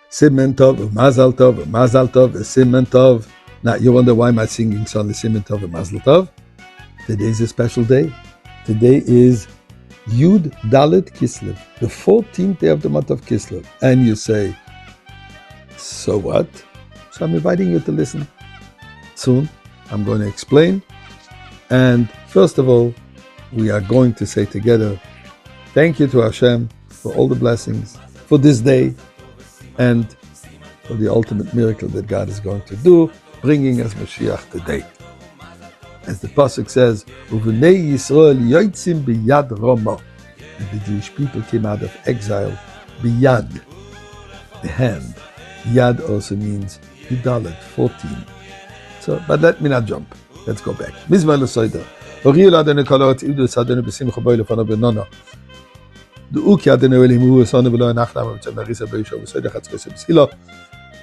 Simen Tov, Mazal Tov, Mazal Tov, Simen Tov. Now, you wonder why am I singing song Simen Tov and Mazal Tov? Today is a special day. Today is Yud Dalet Kislev, the 14th day of the month of Kislev. And you say, so what? So I'm inviting you to listen. Soon, I'm going to explain. And first of all, we are going to say together, thank you to Hashem for all the blessings, for this day, and for the ultimate miracle that God is going to do, bringing us Mashiach today. As the pasuk says, "Uvnei Yisrael yotzim biyad Roma," and the Jewish people came out of exile biyad, the hand. Yad also means Yudalet, 14. So, but let me not jump. Let's go back. Mizmor l'soider. Oriel Adonai kolot idus Adonai b'simcha boi lefanav benona. Du'uki Adonai elimu esanu v'lo enachlam v'tzem narisa b'yishav v'soider chatzkos b'sila.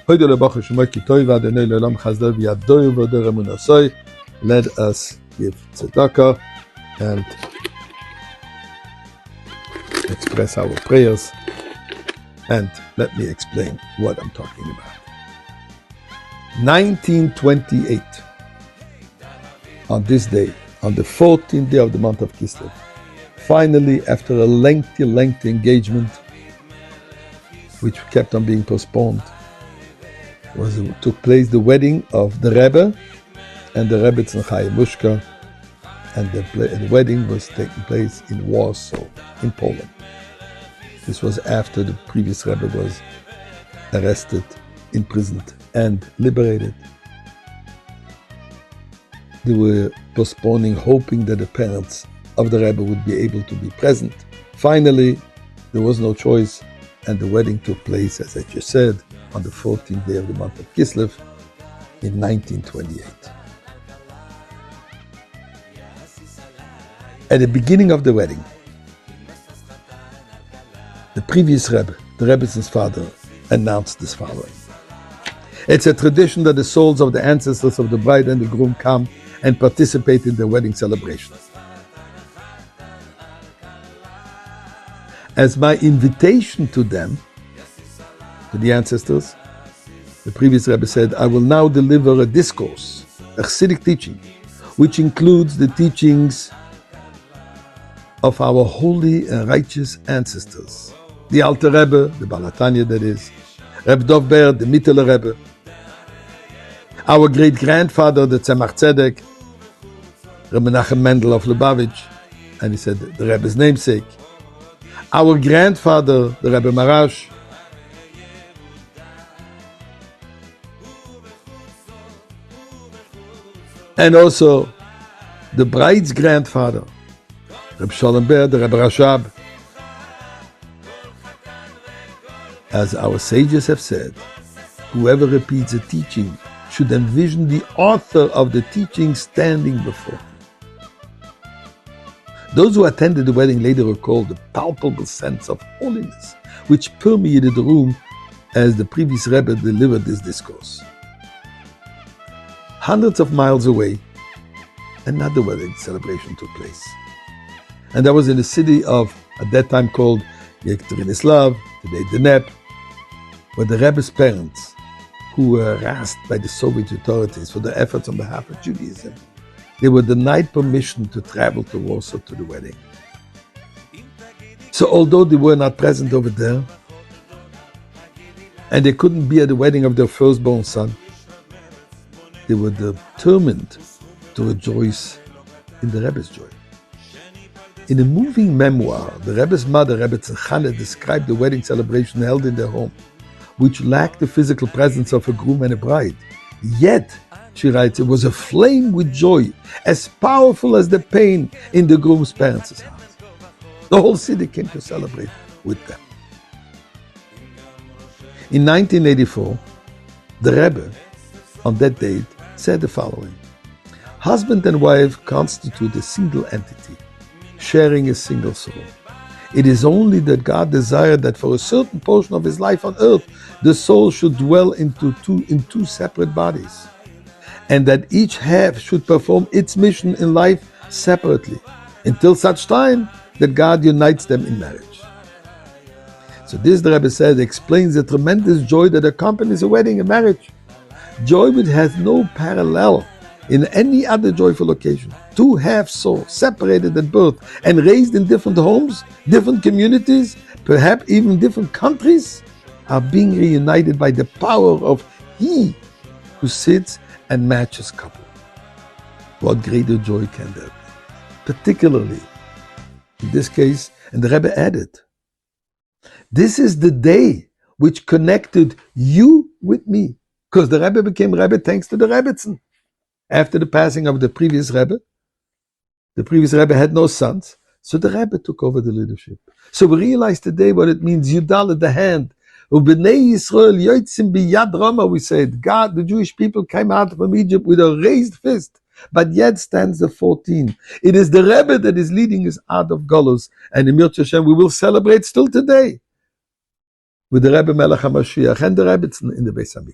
Hoydo lebachu shemoi ki toiv Adonai le'olam chazdo v'yadoi v'odor emunasoi. Let us give tzedakah and express our prayers. And let me explain what I'm talking about. 1928, on this day, on the 14th day of the month of Kislev, finally, after a lengthy engagement, which kept on being postponed, took place the wedding of the Rebbe and the Rebbetzin Chaim Mushka, and the wedding was taking place in Warsaw, in Poland. This was after the previous Rebbe was arrested, imprisoned, and liberated. They were postponing, hoping that the parents of the Rebbe would be able to be present. Finally, there was no choice, and the wedding took place, as I just said, on the 14th day of the month of Kislev in 1928. At the beginning of the wedding, the previous Rebbe, the Rebbe's father, announced this following. It's a tradition that the souls of the ancestors of the bride and the groom come and participate in the wedding celebration. As my invitation to them, to the ancestors, the previous Rebbe said, I will now deliver a discourse, a Chassidic teaching, which includes the teachings of our holy and righteous ancestors. The Alter Rebbe, the Baal HaTanya that is, Reb Dov Ber, the Mittler Rebbe, our great-grandfather, the Tzemach Tzedek, Reb Menachem Mendel of Lubavitch, and he said the Rebbe's namesake, our grandfather, the Rebbe Marash, and also the bride's grandfather, Reb Sholem Ber, the Rebbe Rashab. As our sages have said, whoever repeats a teaching should envision the author of the teaching standing before him. Those who attended the wedding later recalled the palpable sense of holiness which permeated the room as the previous Rebbe delivered this discourse. Hundreds of miles away, another wedding celebration took place. And that was in the city of, at that time called Yekaterinslav, today Dnepr, where the Rebbe's parents, who were harassed by the Soviet authorities for their efforts on behalf of Judaism, they were denied permission to travel to Warsaw to the wedding. So although they were not present over there, and they couldn't be at the wedding of their firstborn son, they were determined to rejoice in the Rebbe's joy. In a moving memoir, the Rebbe's mother, Rebbe Tzechane, described the wedding celebration held in their home, which lacked the physical presence of a groom and a bride. Yet, she writes, it was aflame with joy, as powerful as the pain in the groom's parents' heart. The whole city came to celebrate with them. In 1984, the Rebbe, on that date, said the following: husband and wife constitute a single entity, sharing a single soul. It is only that God desired that for a certain portion of his life on earth, the soul should dwell in two separate bodies, and that each half should perform its mission in life separately, until such time that God unites them in marriage. So this, the Rebbe said, explains the tremendous joy that accompanies a wedding, a marriage. Joy which has no parallel in any other joyful occasion. Two half souls, separated at birth and raised in different homes, different communities, perhaps even different countries, are being reunited by the power of He who sits and matches couple. What greater joy can there be? Particularly, in this case, and the Rebbe added, this is the day which connected you with me. Because the Rebbe became Rebbe thanks to the Rebbetzin. After the passing of the previous Rebbe had no sons, so the Rebbe took over the leadership. So we realize today what it means, Yudal, the hand. Ubnei Yisrael yotzim biyad rama, we said, God, the Jewish people came out from Egypt with a raised fist, but yet stands the 14. It is the Rebbe that is leading us out of Golus, and in Mirz Hashem we will celebrate still today with the Rebbe Melech HaMashiach and the Rebbe in the Beis Hamikdash.